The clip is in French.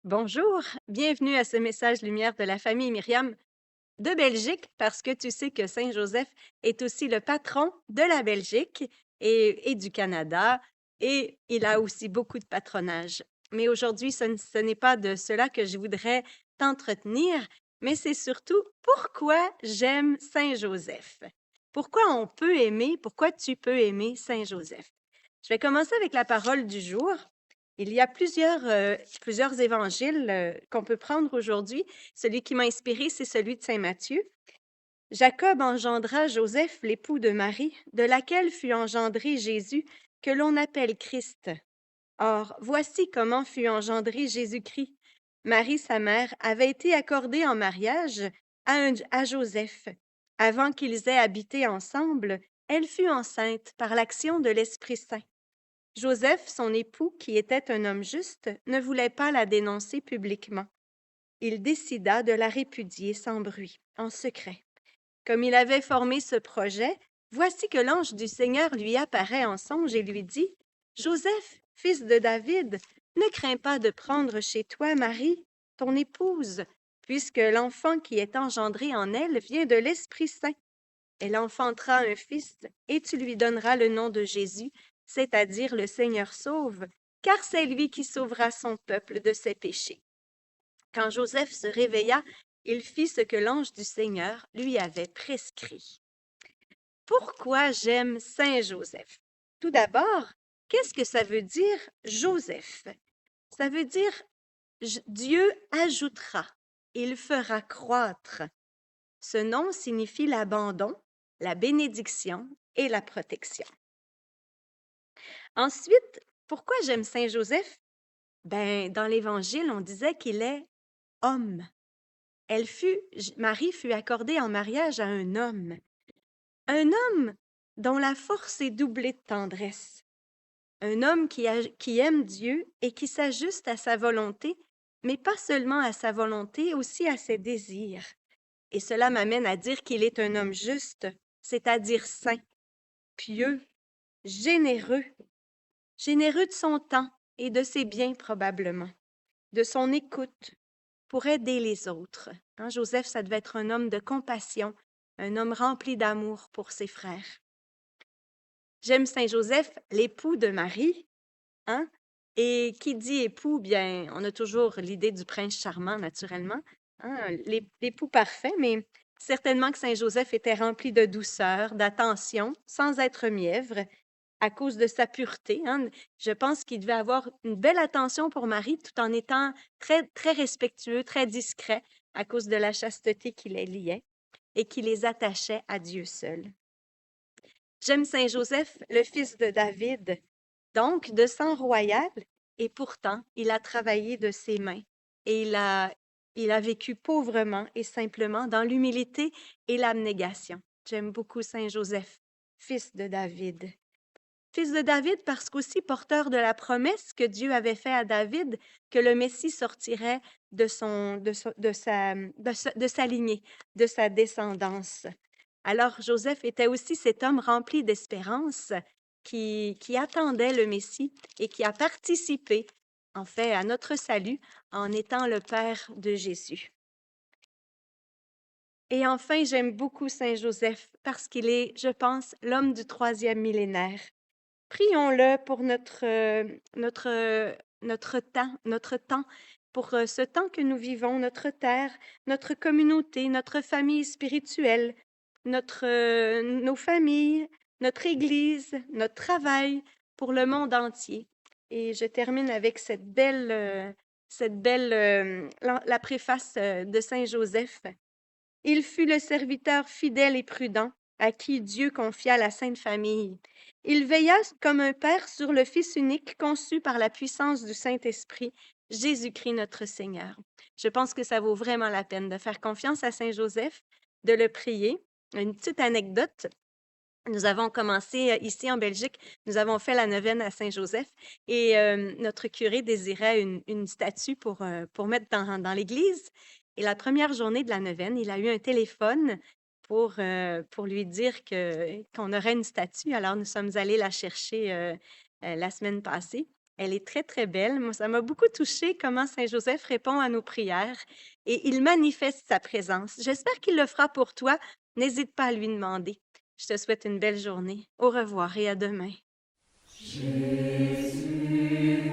Bonjour, bienvenue à ce message lumière de la famille Myriam de Belgique, parce que tu sais que Saint Joseph est aussi le patron de la Belgique et du Canada, et il a aussi beaucoup de patronage. Mais aujourd'hui, ce n'est pas de cela que je voudrais t'entretenir, mais c'est surtout pourquoi j'aime Saint Joseph. Pourquoi on peut aimer, pourquoi tu peux aimer Saint Joseph. Je vais commencer avec la parole du jour. Il y a plusieurs évangiles qu'on peut prendre aujourd'hui. Celui qui m'a inspiré, c'est celui de Saint Matthieu. Jacob engendra Joseph, l'époux de Marie, de laquelle fut engendré Jésus, que l'on appelle Christ. Or, voici comment fut engendré Jésus-Christ. Marie, sa mère, avait été accordée en mariage à Joseph. Avant qu'ils aient habité ensemble, elle fut enceinte par l'action de l'Esprit Saint. Joseph, son époux, qui était un homme juste, ne voulait pas la dénoncer publiquement. Il décida de la répudier sans bruit, en secret. Comme il avait formé ce projet, voici que l'ange du Seigneur lui apparaît en songe et lui dit: Joseph, fils de David, ne crains pas de prendre chez toi Marie, ton épouse, puisque l'enfant qui est engendré en elle vient de l'Esprit Saint. Elle enfantera un fils, et tu lui donneras le nom de Jésus, c'est-à-dire le Seigneur sauve, car c'est lui qui sauvera son peuple de ses péchés. Quand Joseph se réveilla, il fit ce que l'ange du Seigneur lui avait prescrit. Pourquoi j'aime Saint Joseph? Tout d'abord, qu'est-ce que ça veut dire Joseph? Ça veut dire Dieu ajoutera, il fera croître. Ce nom signifie l'abandon, la bénédiction et la protection. Ensuite, pourquoi j'aime Saint Joseph? Ben, dans l'Évangile, on disait qu'il est homme. Marie fut accordée en mariage à un homme dont la force est doublée de tendresse, un homme qui aime Dieu et qui s'ajuste à sa volonté, mais pas seulement à sa volonté, aussi à ses désirs. Et cela m'amène à dire qu'il est un homme juste, c'est-à-dire saint, pieux, généreux, généreux de son temps et de ses biens probablement, de son écoute pour aider les autres. Hein, Joseph, ça devait être un homme de compassion, un homme rempli d'amour pour ses frères. J'aime Saint Joseph, l'époux de Marie, hein? Et qui dit époux, bien, on a toujours l'idée du prince charmant, naturellement, hein? L'époux parfait, mais certainement que Saint Joseph était rempli de douceur, d'attention, sans être mièvre, à cause de sa pureté, hein. Je pense qu'il devait avoir une belle attention pour Marie, tout en étant très, très respectueux, très discret, à cause de la chasteté qui les liait et qui les attachait à Dieu seul. J'aime Saint Joseph, le fils de David, donc de sang royal, et pourtant il a travaillé de ses mains et il a vécu pauvrement et simplement dans l'humilité et l'abnégation. J'aime beaucoup Saint Joseph, fils de David. Fils de David parce qu'aussi porteur de la promesse que Dieu avait faite à David, que le Messie sortirait de sa lignée, de sa descendance. Alors Joseph était aussi cet homme rempli d'espérance qui attendait le Messie et qui a participé, en fait, à notre salut en étant le Père de Jésus. Et enfin, j'aime beaucoup Saint Joseph parce qu'il est, je pense, l'homme du troisième millénaire. Prions-le pour notre temps, pour ce temps que nous vivons, notre terre, notre communauté, notre famille spirituelle, nos familles, notre Église, notre travail, pour le monde entier. Et je termine avec la préface de Saint Joseph. Il fut le serviteur fidèle et prudent à qui Dieu confia la Sainte Famille. Il veilla comme un père sur le Fils unique conçu par la puissance du Saint-Esprit, Jésus-Christ notre Seigneur. Je pense que ça vaut vraiment la peine de faire confiance à Saint Joseph, de le prier. Une petite anecdote. Nous avons commencé ici en Belgique, nous avons fait la neuvaine à Saint-Joseph et notre curé désirait une statue pour mettre dans l'église. Et la première journée de la neuvaine, il a eu un téléphone pour lui dire qu'on aurait une statue. Alors, nous sommes allés la chercher la semaine passée. Elle est très, très belle. Moi, ça m'a beaucoup touchée comment Saint Joseph répond à nos prières et il manifeste sa présence. J'espère qu'il le fera pour toi. N'hésite pas à lui demander. Je te souhaite une belle journée. Au revoir et à demain. Jésus,